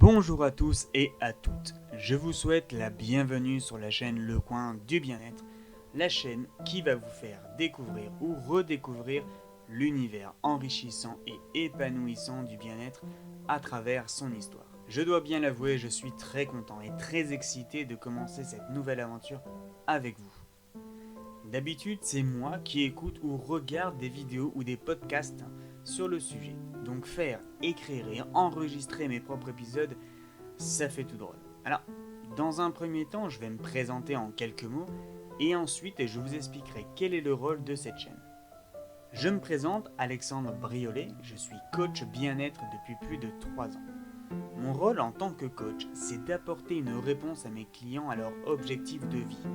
Bonjour à tous et à toutes, je vous souhaite la bienvenue sur la chaîne Le Coin du Bien-être, la chaîne qui va vous faire découvrir ou redécouvrir l'univers enrichissant et épanouissant du bien-être à travers son histoire. Je dois bien l'avouer, je suis très content et très excité de commencer cette nouvelle aventure avec vous. D'habitude, c'est moi qui écoute ou regarde des vidéos ou des podcasts sur le sujet. Donc faire, écrire et enregistrer mes propres épisodes, ça fait tout drôle. Alors, dans un premier temps, je vais me présenter en quelques mots et ensuite je vous expliquerai quel est le rôle de cette chaîne. Je me présente Alexandre Briolet, je suis coach bien-être depuis plus de 3 ans. Mon rôle en tant que coach, c'est d'apporter une réponse à mes clients à leurs objectifs de vie.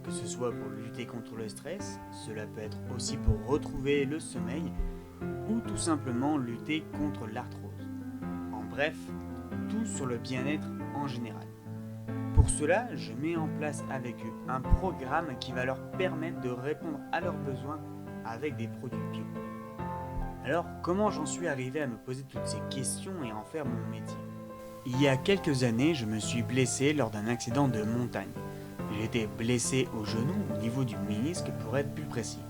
Que ce soit pour lutter contre le stress, cela peut être aussi pour retrouver le sommeil ou tout simplement lutter contre l'arthrose. En bref, tout sur le bien-être en général. Pour cela, je mets en place avec eux un programme qui va leur permettre de répondre à leurs besoins avec des produits bio. Alors, comment j'en suis arrivé à me poser toutes ces questions et en faire mon métier ? Il y a quelques années, je me suis blessé lors d'un accident de montagne. J'ai été blessé au genou, au niveau du ménisque pour être plus précis.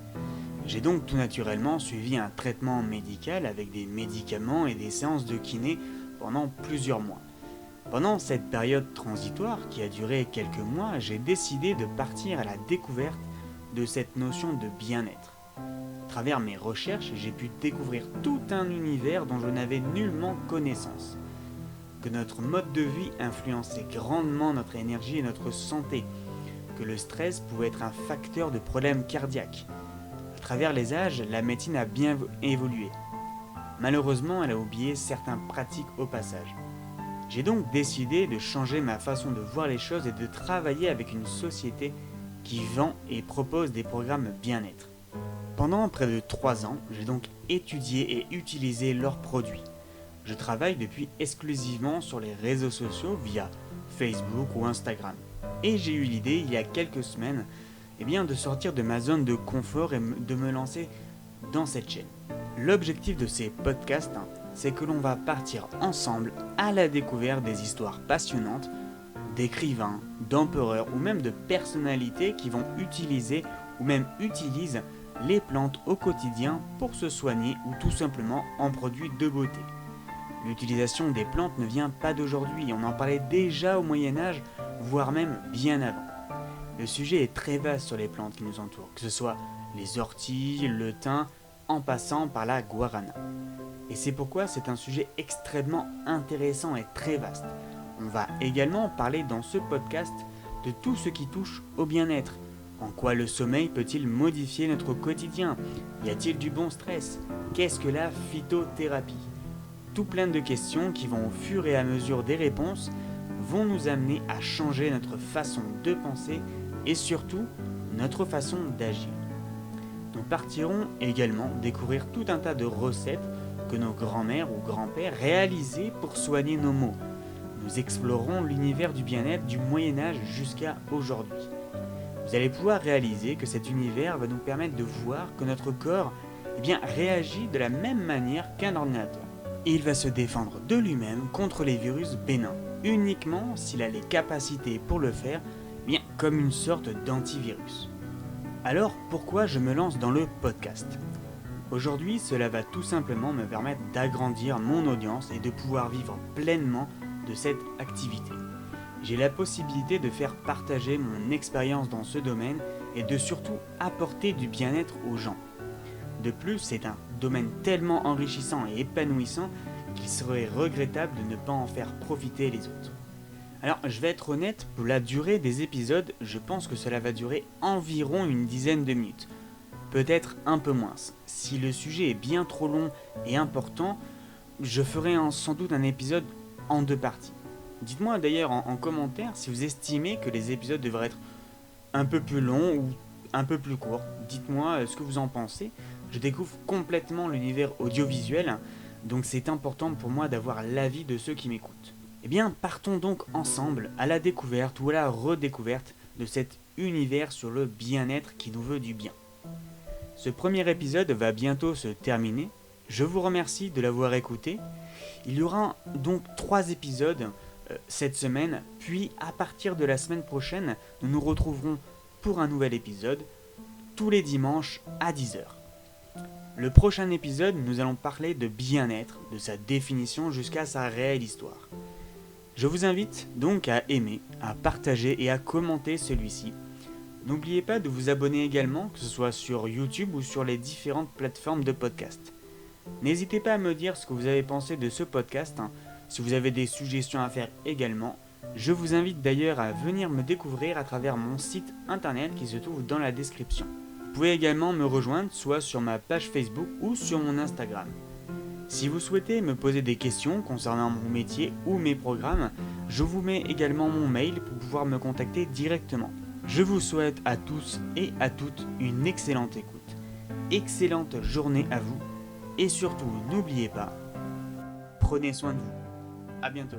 J'ai donc tout naturellement suivi un traitement médical avec des médicaments et des séances de kiné pendant plusieurs mois. Pendant cette période transitoire qui a duré quelques mois, j'ai décidé de partir à la découverte de cette notion de bien-être. À travers mes recherches, j'ai pu découvrir tout un univers dont je n'avais nullement connaissance. Que notre mode de vie influençait grandement notre énergie et notre santé. Que le stress pouvait être un facteur de problèmes cardiaques. À travers les âges, la médecine a bien évolué. Malheureusement, elle a oublié certaines pratiques au passage. J'ai donc décidé de changer ma façon de voir les choses et de travailler avec une société qui vend et propose des programmes bien-être. Pendant près de 3 ans, j'ai donc étudié et utilisé leurs produits. Je travaille depuis exclusivement sur les réseaux sociaux via Facebook ou Instagram. Et j'ai eu l'idée il y a quelques semaines de sortir de ma zone de confort et de me lancer dans cette chaîne. L'objectif de ces podcasts, c'est que l'on va partir ensemble à la découverte des histoires passionnantes d'écrivains, d'empereurs ou même de personnalités qui vont utiliser ou même utilisent les plantes au quotidien pour se soigner ou tout simplement en produits de beauté. L'utilisation des plantes ne vient pas d'aujourd'hui, on en parlait déjà au Moyen-Âge, voire même bien avant. Le sujet est très vaste sur les plantes qui nous entourent, que ce soit les orties, le thym, en passant par la guarana. Et c'est pourquoi c'est un sujet extrêmement intéressant et très vaste. On va également parler dans ce podcast de tout ce qui touche au bien-être. En quoi le sommeil peut-il modifier notre quotidien ? Y a-t-il du bon stress ? Qu'est-ce que la phytothérapie ? Tout plein de questions qui vont au fur et à mesure des réponses vont nous amener à changer notre façon de penser et surtout notre façon d'agir. Nous partirons également découvrir tout un tas de recettes que nos grands-mères ou grands-pères réalisaient pour soigner nos maux. Nous explorerons l'univers du bien-être du Moyen-Âge jusqu'à aujourd'hui. Vous allez pouvoir réaliser que cet univers va nous permettre de voir que notre corps réagit de la même manière qu'un ordinateur. Et il va se défendre de lui-même contre les virus bénins, uniquement s'il a les capacités pour le faire, comme une sorte d'antivirus. Alors pourquoi je me lance dans le podcast ? Aujourd'hui, cela va tout simplement me permettre d'agrandir mon audience et de pouvoir vivre pleinement de cette activité. J'ai la possibilité de faire partager mon expérience dans ce domaine et de surtout apporter du bien-être aux gens. De plus, c'est un domaine tellement enrichissant et épanouissant qu'il serait regrettable de ne pas en faire profiter les autres. Alors, je vais être honnête, pour la durée des épisodes, je pense que cela va durer environ une dizaine de minutes. Peut-être un peu moins. Si le sujet est bien trop long et important, je ferai sans doute un épisode en 2 parties. Dites-moi d'ailleurs en commentaire si vous estimez que les épisodes devraient être un peu plus longs ou un peu plus courts. Dites-moi ce que vous en pensez. Je découvre complètement l'univers audiovisuel, donc c'est important pour moi d'avoir l'avis de ceux qui m'écoutent. Partons donc ensemble à la découverte ou à la redécouverte de cet univers sur le bien-être qui nous veut du bien. Ce premier épisode va bientôt se terminer. Je vous remercie de l'avoir écouté Il y aura donc 3 épisodes cette semaine, puis à partir de la semaine prochaine, nous nous retrouverons pour un nouvel épisode, tous les dimanches à 10 h. Le prochain épisode, nous allons parler de bien-être, de sa définition jusqu'à sa réelle histoire. Je vous invite donc à aimer, à partager et à commenter celui-ci. N'oubliez pas de vous abonner également, que ce soit sur YouTube ou sur les différentes plateformes de podcast. N'hésitez pas à me dire ce que vous avez pensé de ce podcast, si vous avez des suggestions à faire également. Je vous invite d'ailleurs à venir me découvrir à travers mon site internet qui se trouve dans la description. Vous pouvez également me rejoindre soit sur ma page Facebook ou sur mon Instagram. Si vous souhaitez me poser des questions concernant mon métier ou mes programmes, je vous mets également mon mail pour pouvoir me contacter directement. Je vous souhaite à tous et à toutes une excellente écoute, excellente journée à vous et surtout n'oubliez pas, prenez soin de vous. À bientôt.